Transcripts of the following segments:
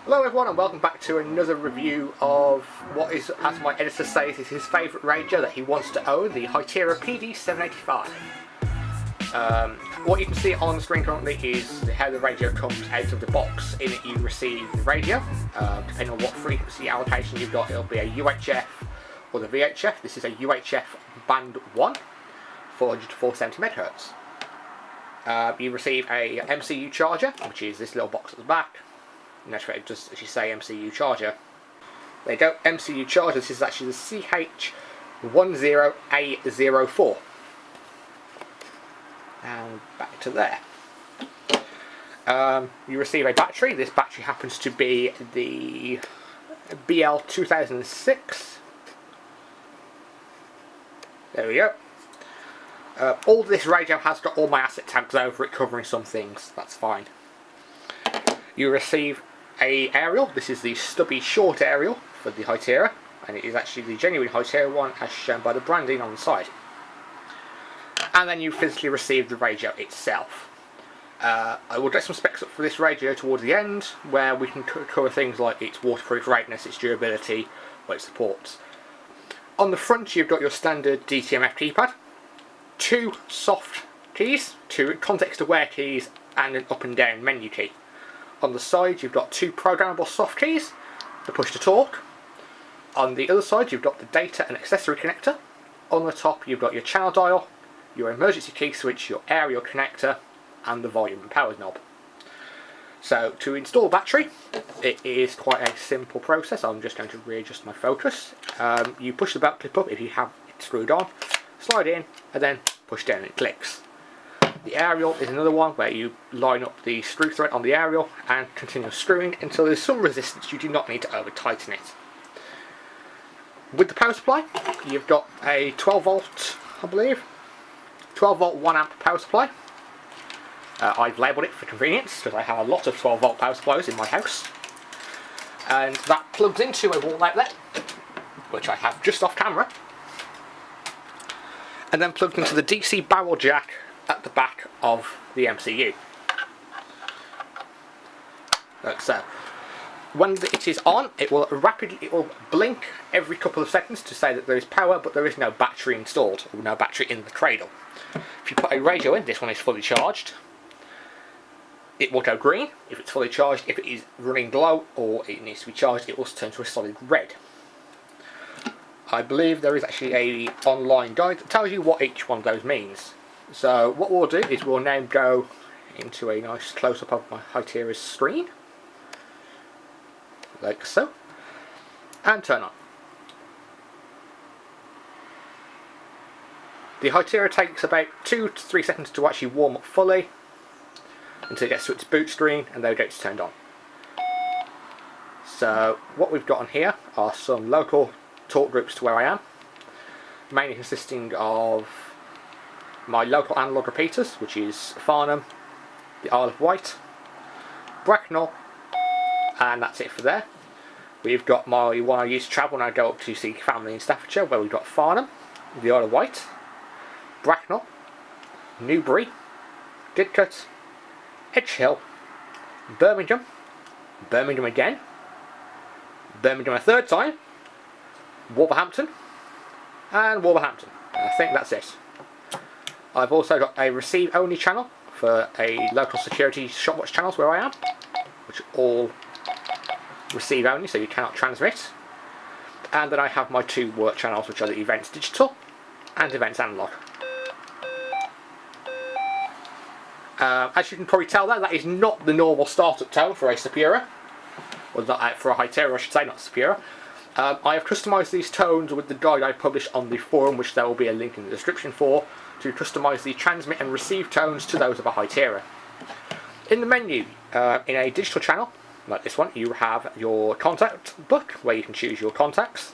Hello everyone and welcome back to another review of what is, as my editor says, is his favourite radio that he wants to own, the Hytera PD785. What you can see on the screen currently is how the radio comes out of the box. In it you receive the radio, depending on what frequency allocation you've got, it'll be a UHF or the VHF. This is a UHF band 1, 400 to 470 MHz. You receive a MCU charger, which is this little box at the back. And that's right, just as you say, MCU charger. They don't MCU charger, this is actually the CH10A04. And back to there. You receive a battery. This battery happens to be the BL2006. There we go. All this radio has got all my asset tags over it, covering some things. That's fine. You receive a aerial. This is the stubby short aerial for the Hytera, and it is actually the genuine Hytera one as shown by the branding on the side. And then you physically receive the radio itself. I will get some specs up for this radio towards the end, where we can cover things like its waterproof rateness, its durability, what it supports. On the front you've got your standard DTMF keypad, 2 soft keys, 2 context-aware keys, and an up and down menu key. On the side you've got 2 programmable soft keys, the push to talk. On the other side you've got the data and accessory connector. On the top you've got your channel dial, your emergency key switch, your aerial connector, and the volume and power knob. So to install battery, it is quite a simple process. I'm just going to readjust my focus. You push the belt clip up if you have it screwed on, slide in, and then push down and it clicks. The aerial is another one where you line up the screw thread on the aerial and continue screwing until there's some resistance. You do not need to over tighten it. With the power supply, you've got a 12 volt, I believe, 12 volt 1 amp power supply. I've labelled it for convenience because I have a lot of 12 volt power supplies in my house. And that plugs into a wall outlet, which I have just off camera. And then plugged into the DC barrel jack at the back of the MCU. Like so. When it is on, it will blink every couple of seconds to say that there is power, but there is no battery installed, or no battery in the cradle. If you put a radio in, this one is fully charged, it will go green if it's fully charged. If it is running low or it needs to be charged, it will turn to a solid red. I believe there is actually a online guide that tells you what each one of those means. So what we'll do is we'll now go into a nice close-up of my Hytera's screen, like so, and turn on. The Hytera takes about 2 to 3 seconds to actually warm up fully until it gets to its boot screen, and then it gets turned on. So what we've got on here are some local talk groups to where I am, mainly consisting of my local analogue repeaters, which is Farnham, the Isle of Wight, Bracknell, and that's it for there. We've got my one I use to travel when I go up to see family in Staffordshire, where we've got Farnham, the Isle of Wight, Bracknell, Newbury, Didcot, Edge Hill, Birmingham, Birmingham again, Birmingham a third time, Wolverhampton, and Wolverhampton. I think that's it. I've also got a receive only channel for a local security shopwatch channels where I am, which all receive only, so you cannot transmit. And then I have my 2 work channels, which are the events digital and events analog. As you can probably tell there, that is not the normal startup tone for a Superior, or not for a Hytera I should say, not Superior. I have customised these tones with the guide I published on the forum, which there will be a link in the description for, to customise the transmit and receive tones to those of a Hytera. In the menu, in a digital channel, like this one, you have your contact book, where you can choose your contacts.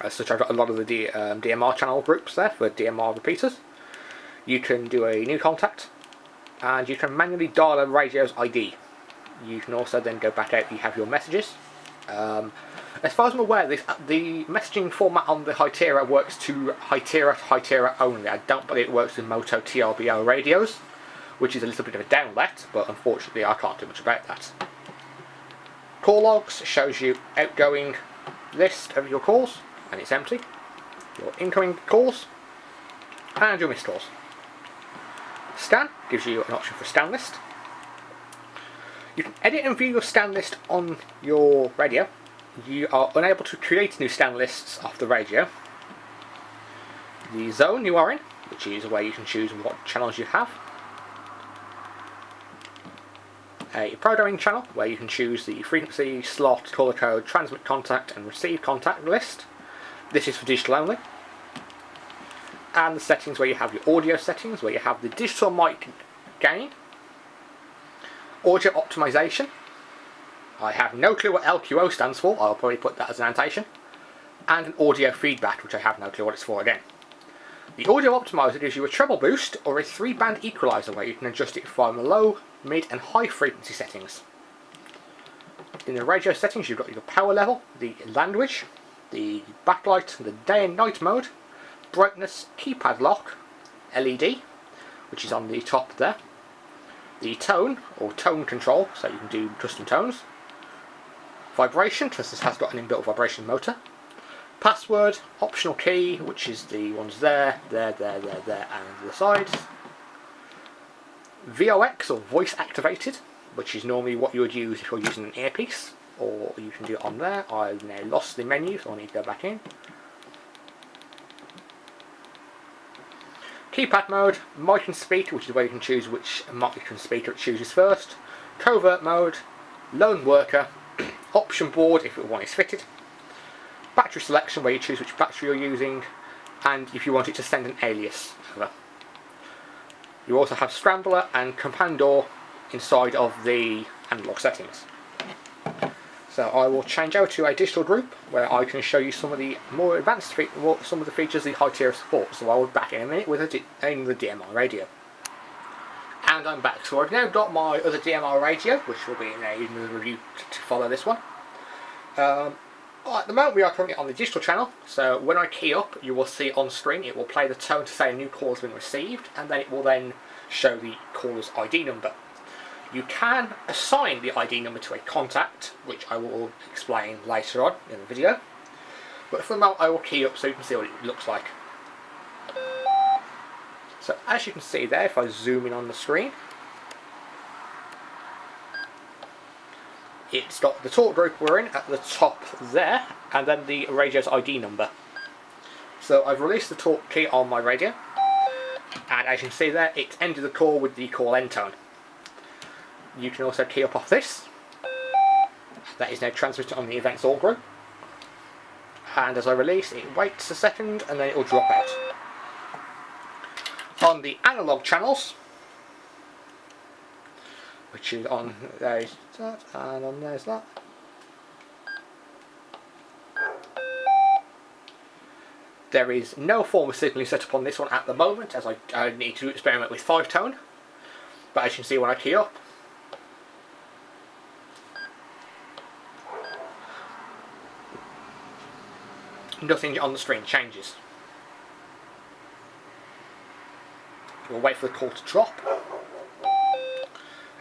As such, I've got a lot of the DMR channel groups there for DMR repeaters. You can do a new contact, and you can manually dial a radio's ID. You can also then go back out, you have your messages. As far as I'm aware, the messaging format on the Hytera works to Hytera only. I don't believe it works with Moto TRBO radios, which is a little bit of a downlet, but unfortunately I can't do much about that. Call logs shows you outgoing list of your calls, and it's empty. Your incoming calls, and your missed calls. Scan gives you an option for scan list. You can edit and view your scan list on your radio. You are unable to create new scan lists off the radio. The zone you are in, which is where you can choose what channels you have. A programming channel, where you can choose the frequency, slot, caller code, transmit contact and receive contact list. This is for digital only. And the settings, where you have your audio settings, where you have the digital mic gain, audio optimization. I have no clue what LQO stands for, I'll probably put that as an annotation, and an audio feedback, which I have no clue what it's for again. The audio optimizer gives you a treble boost or a 3-band equalizer, where you can adjust it from low, mid and high frequency settings. In the radio settings you've got your power level, the language, the backlight, the day and night mode, brightness, keypad lock, LED, which is on the top there, the tone or tone control, so you can do custom tones, vibration, because this has got an inbuilt vibration motor, password, optional key, which is the ones there, and the sides, VOX or voice activated, which is normally what you would use if you're using an earpiece, or you can do it on there. I've now lost the menu, so I need to go back in. Keypad mode, mic and speaker, which is where you can choose which mic and speaker it chooses first. Covert mode, lone worker, option board if one is fitted. Battery selection, where you choose which battery you're using, and if you want it to send an alias over. You also have scrambler and compandor inside of the analog settings. So I will change over to a digital group where I can show you some of the more advanced some of the features the Hytera supports. So I will be back in a minute with another DMR radio. And I'm back. So I've now got my other DMR radio, which will be in another review to follow this one. At the moment we are currently on the digital channel, so when I key up you will see on screen it will play the tone to say a new call has been received, and then it will then show the caller's ID number. You can assign the ID number to a contact, which I will explain later on in the video, but for the moment I will key up so you can see what it looks like. So as you can see there, if I zoom in on the screen, it's got the talk group we're in at the top there, and then the radio's ID number. So I've released the talk key on my radio, and as you can see there, it ended the call with the call end tone. You can also key up off this. That is now transmitted on the events all group. And as I release, it waits a second and then it will drop out. On the analog channels, which is on there's that and on there's that. There is no form of signalling set up on this one at the moment, as I need to experiment with 5-tone. But as you can see when I key up, nothing on the screen changes. We'll wait for the call to drop.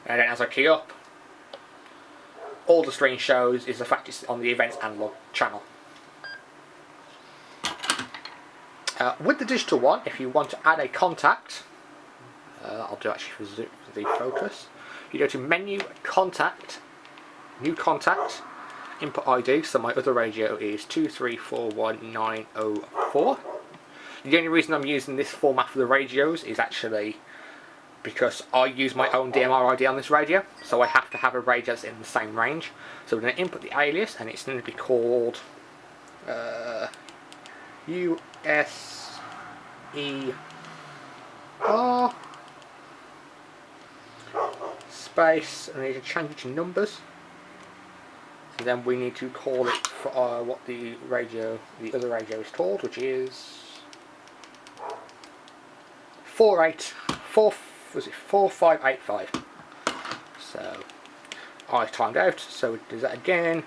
And then as I key up, all the screen shows is the fact it's on the events analog channel. With the digital one, if you want to add a contact, I'll do actually for the focus, you go to menu, contact, new contact, input ID, so my other radio is 2341904. The only reason I'm using this format for the radios is actually because I use my own DMR ID on this radio, so I have to have a radio that's in the same range. So we're going to input the alias, and it's going to be called USER space, and I need to change it to numbers. And then we need to call it for what the other radio is called, which is 4585. So I timed out, so it does that again.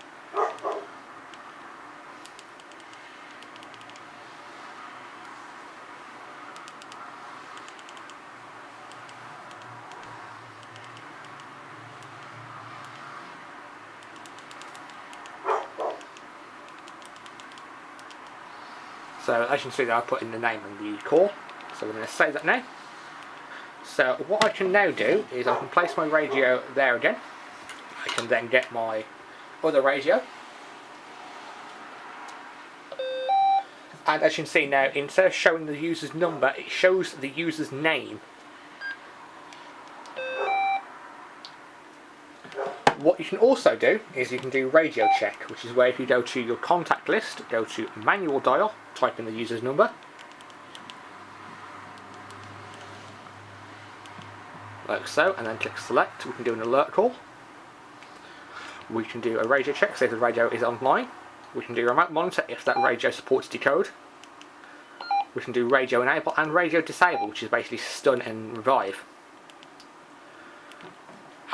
So as you can see there, I put in the name and the call. So we're going to save that now. So what I can now do is I can place my radio there again. I can then get my other radio. And as you can see now, instead of showing the user's number, it shows the user's name. What you can also do is you can do radio check, which is where if you go to your contact list, go to manual dial, type in the user's number. Like so, and then click select. We can do an alert call. We can do a radio check, say the radio is online. We can do remote monitor if that radio supports decode. We can do radio enable and radio disable, which is basically stun and revive.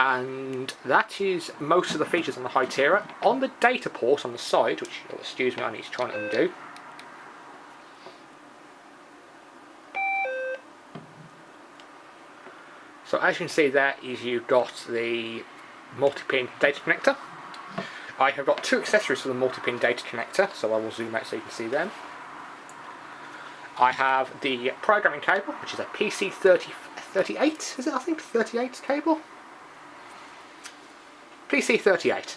And that is most of the features on the Hytera. On the data port on the side, which, excuse me, I need to try and undo. So as you can see there is you've got the multi-pin data connector. I have got two accessories for the multi-pin data connector, so I will zoom out so you can see them. I have the programming cable, which is a PC38, is it? I think 38 cable? PC38.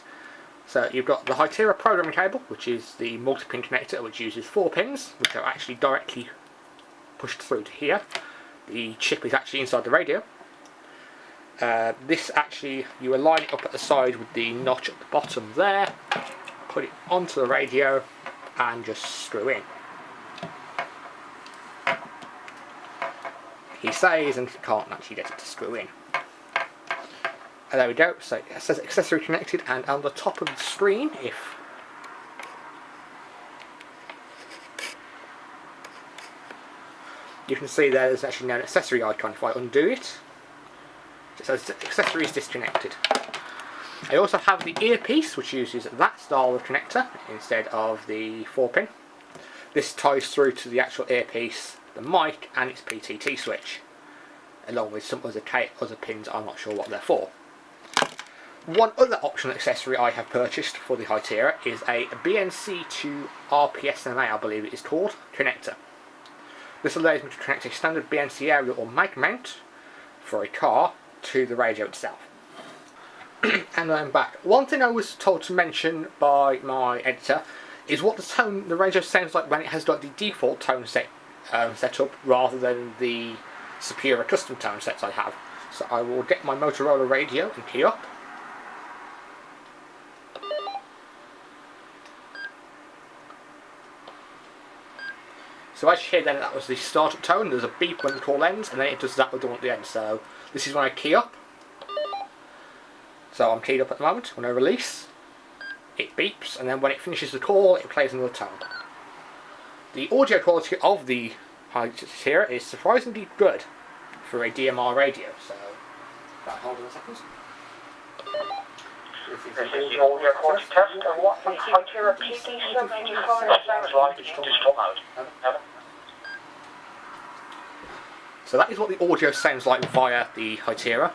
So you've got the Hytera programming cable, which is the multi-pin connector, which uses 4 pins, which are actually directly pushed through to here. The chip is actually inside the radio. This actually, you align it up at the side with the notch at the bottom there, put it onto the radio and just screw in. He says and can't actually get it to screw in. And there we go, so it says accessory connected, and on the top of the screen, if you can see there's actually no accessory icon. If I undo it, it says accessories disconnected. I also have the earpiece, which uses that style of connector instead of the 4-pin. This ties through to the actual earpiece, the mic and its PTT switch, along with some other pins. I'm not sure what they're for. One other optional accessory I have purchased for the Hytera is a BNC to RPSMA, I believe it is called, connector. This allows me to connect a standard BNC aerial or mag mount for a car to the radio itself. And I'm back. One thing I was told to mention by my editor is what the radio sounds like when it has got the default tone set up rather than the superior custom tone sets I have. So I will get my Motorola radio and key up. So as you hear then, that was the startup tone. There's a beep when the call ends, and then it does that with the one at the end. So this is when I key up. So I'm keyed up at the moment. When I release, it beeps, and then when it finishes the call, it plays another tone. The audio quality of the Hytera is surprisingly good for a DMR radio. So, hold on a second. This is the audio quality test of what the Hytera PD785 sounds like in digital mode. So that is what the audio sounds like via the Hytera.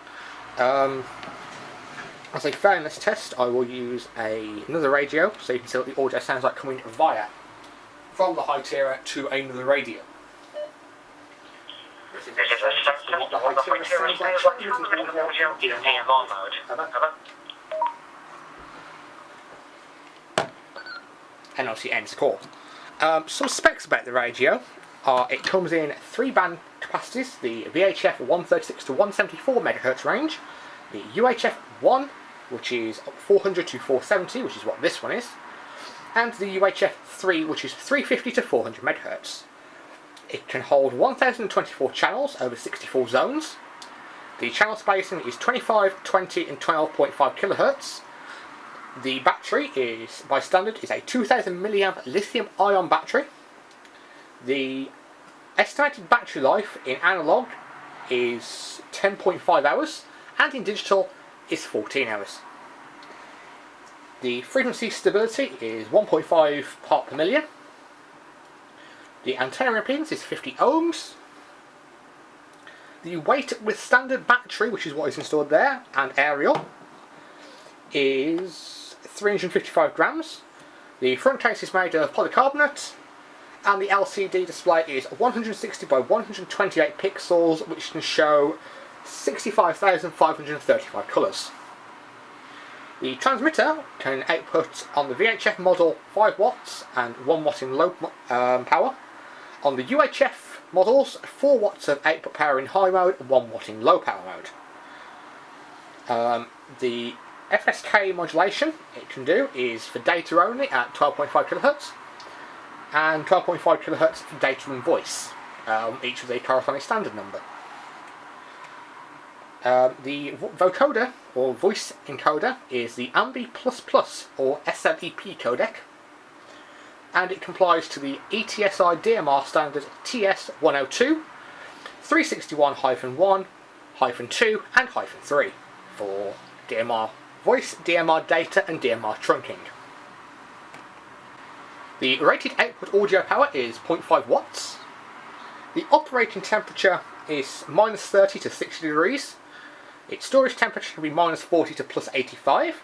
As a fairness test, I will use another radio so you can see what the audio sounds like coming from the Hytera to another radio. This is a test of what the Hytera sounds like using audio in DMR mode. And obviously ends the call. Some specs about the radio are it comes in 3 band capacities, the VHF 136 to 174 MHz range, the UHF 1, which is 400 to 470, which is what this one is, and the UHF 3, which is 350 to 400 MHz. It can hold 1024 channels over 64 zones. The channel spacing is 25, 20 and 12.5 kHz. The battery is, by standard, is a 2000 mAh lithium ion battery. The estimated battery life in analog is 10.5 hours and in digital is 14 hours. The frequency stability is 1.5 part per million. The antenna impedance is 50 ohms. The weight with standard battery, which is what is installed there, and aerial, is 355 grams. The front case is made of polycarbonate, and the LCD display is 160 by 128 pixels, which can show 65,535 colours. The transmitter can output on the VHF model 5 watts and 1 watt in low power. On the UHF models, 4 watts of output power in high mode and 1 watt in low power mode. The FSK modulation it can do is for data only at 12.5 kHz and 12.5 kHz for data and voice, each with a corresponding standard number. The vocoder, or voice encoder, is the AMBI++ or SLEP codec, and it complies to the ETSI DMR standard TS102, 361-1, -2 and -3 for DMR voice, DMR data and DMR trunking. The rated output audio power is 0.5 watts. The operating temperature is -30 to 60 degrees. Its storage temperature can be -40 to +85.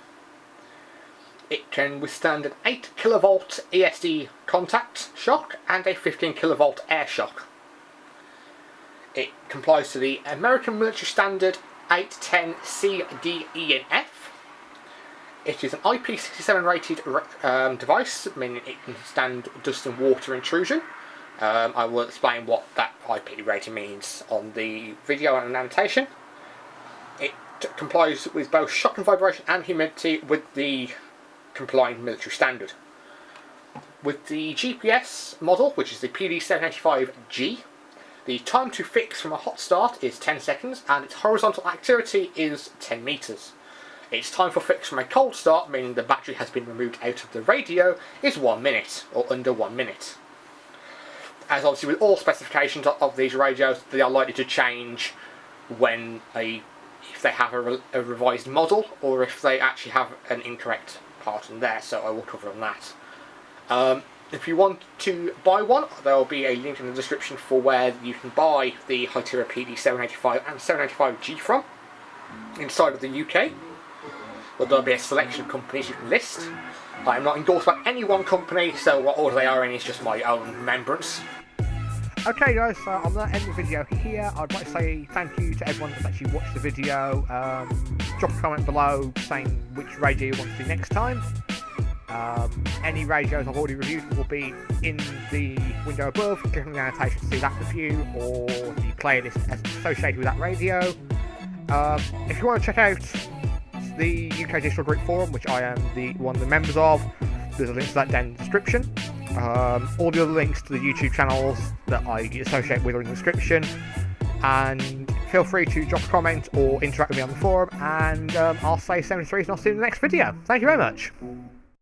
It can withstand an 8 kV ESD contact shock and a 15 kV air shock. It complies to the American military standard 810 C, D, E and F. It is an IP67 rated device, meaning it can stand dust and water intrusion. I will explain what that IP rating means on the video and annotation. It complies with both shock and vibration and humidity with the complying military standard. With the GPS model, which is the PD785G, the time to fix from a hot start is 10 seconds and its horizontal activity is 10 meters. Its time for fix from a cold start, meaning the battery has been removed out of the radio, is 1 minute, or under 1 minute. As obviously with all specifications of these radios, they are likely to change when if they have a revised model, or if they actually have an incorrect part in there, so I will cover on that. If you want to buy one, there will be a link in the description for where you can buy the Hytera PD785 and 785G from, inside of the UK. But there'll be a selection of companies you can list. I am not endorsed by any one company, so what order they are in is just my own remembrance. Okay guys, so I'm going to end the video here. I'd like to say thank you to everyone that's actually watched the video. Drop a comment below saying which radio you want to see next time. Any radios I've already reviewed will be in the window above. Click on the annotation to see that review or the playlist associated with that radio. If you want to check out the UK Digital Group Forum, which I am one of the members of, there's a link to that down in the description. All the other links to the YouTube channels that I associate with are in the description, and feel free to drop a comment or interact with me on the forum, and I'll say 73 and I'll see you in the next video. Thank you very much.